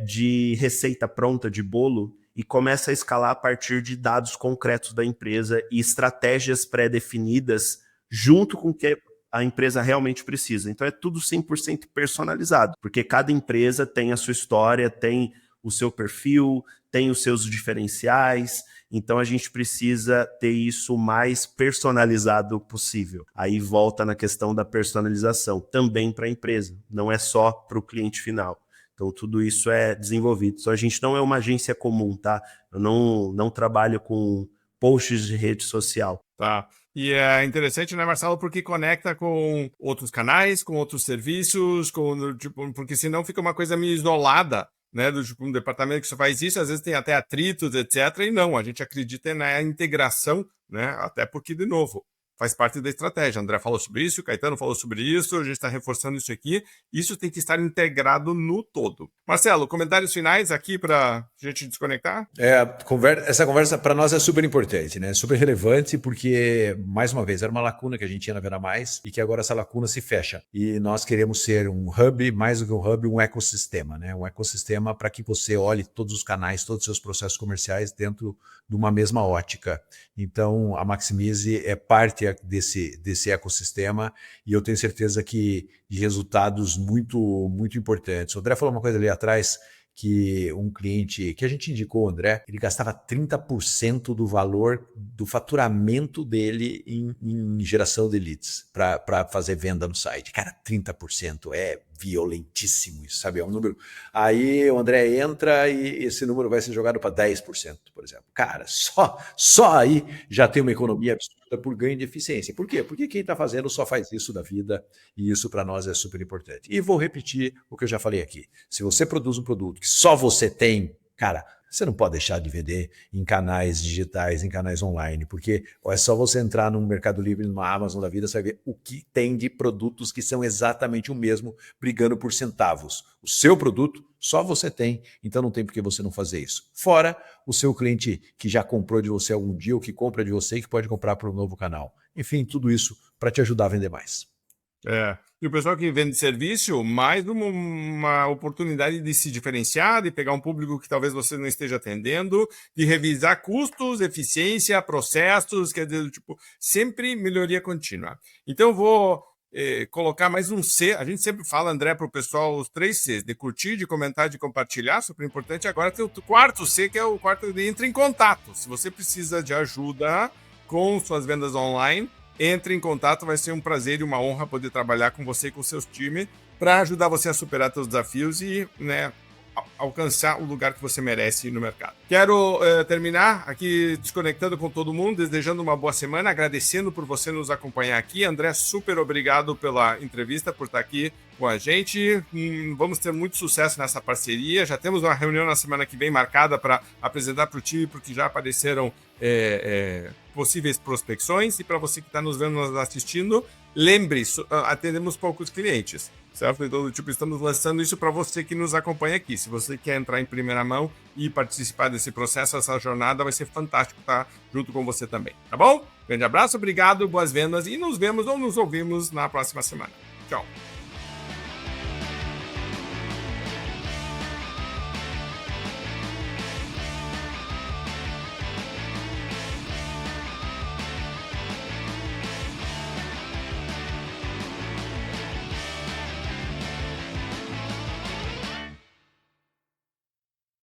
de receita pronta, de bolo, e começa a escalar a partir de dados concretos da empresa e estratégias pré-definidas junto com o que a empresa realmente precisa. Então é tudo 100% personalizado, porque cada empresa tem a sua história, tem o seu perfil, tem os seus diferenciais, então a gente precisa ter isso o mais personalizado possível. Aí volta na questão da personalização, também para a empresa, não é só para o cliente final. Então, tudo isso é desenvolvido. Só a gente não é uma agência comum, tá? Eu não trabalho com posts de rede social. Tá. E é interessante, né, Marcelo, porque conecta com outros canais, com outros serviços, porque senão fica uma coisa meio isolada, né, do tipo, um departamento que só faz isso, às vezes tem até atritos, etc. E não, a gente acredita na integração, né, até porque, de novo, faz parte da estratégia. André falou sobre isso, o Caetano falou sobre isso, a gente está reforçando isso aqui. Isso tem que estar integrado no todo. Marcelo, comentários finais aqui para a gente desconectar? Essa conversa para nós é super importante, né? Super relevante, porque, mais uma vez, era uma lacuna que a gente tinha na Venda Mais e que agora essa lacuna se fecha. E nós queremos ser um hub, mais do que um hub, um ecossistema, né? Um ecossistema para que você olhe todos os canais, todos os seus processos comerciais dentro de uma mesma ótica. Então, a Maximize é parte desse ecossistema e eu tenho certeza que de resultados muito, muito importantes. O André falou uma coisa ali atrás, que um cliente que a gente indicou, o André, ele gastava 30% do valor do faturamento dele em geração de leads para fazer venda no site. Cara, 30% é violentíssimo isso, sabe? É um número. Aí o André entra e esse número vai ser jogado para 10%, por exemplo. Cara, só aí já tem uma economia absurda por ganho de eficiência. Por quê? Porque quem está fazendo só faz isso da vida e isso para nós é super importante. E vou repetir o que eu já falei aqui. Se você produz um produto que só você tem, cara, você não pode deixar de vender em canais digitais, em canais online, porque é só você entrar no Mercado Livre, numa Amazon da vida, você vai ver o que tem de produtos que são exatamente o mesmo, brigando por centavos. O seu produto só você tem, então não tem por que você não fazer isso. Fora o seu cliente que já comprou de você algum dia, ou que compra de você e que pode comprar para um novo canal. Enfim, tudo isso para te ajudar a vender mais. E o pessoal que vende serviço, mais uma oportunidade de se diferenciar, de pegar um público que talvez você não esteja atendendo, de revisar custos, eficiência, processos, quer dizer, tipo, sempre melhoria contínua. Então, eu vou colocar mais um C. A gente sempre fala, André, para o pessoal, os 3 Cs, de curtir, de comentar, de compartilhar, super importante. Agora tem o quarto C, que é o quarto de entre em contato. Se você precisa de ajuda com suas vendas online, entre em contato, vai ser um prazer e uma honra poder trabalhar com você e com seus times para ajudar você a superar seus desafios e, né, alcançar o lugar que você merece no mercado. Quero terminar aqui desconectando com todo mundo, desejando uma boa semana, agradecendo por você nos acompanhar aqui. André, super obrigado pela entrevista, por estar aqui com a gente. Vamos ter muito sucesso nessa parceria. Já temos uma reunião na semana que vem marcada para apresentar para o time, porque já apareceram possíveis prospecções. E para você que está nos vendo, nos assistindo, lembre-se, atendemos poucos clientes, certo? Então, tipo, estamos lançando isso para você que nos acompanha aqui. Se você quer entrar em primeira mão e participar desse processo, essa jornada, vai ser fantástico estar junto com você também, tá bom? Grande abraço, obrigado, boas vendas e nos vemos ou nos ouvimos na próxima semana. Tchau!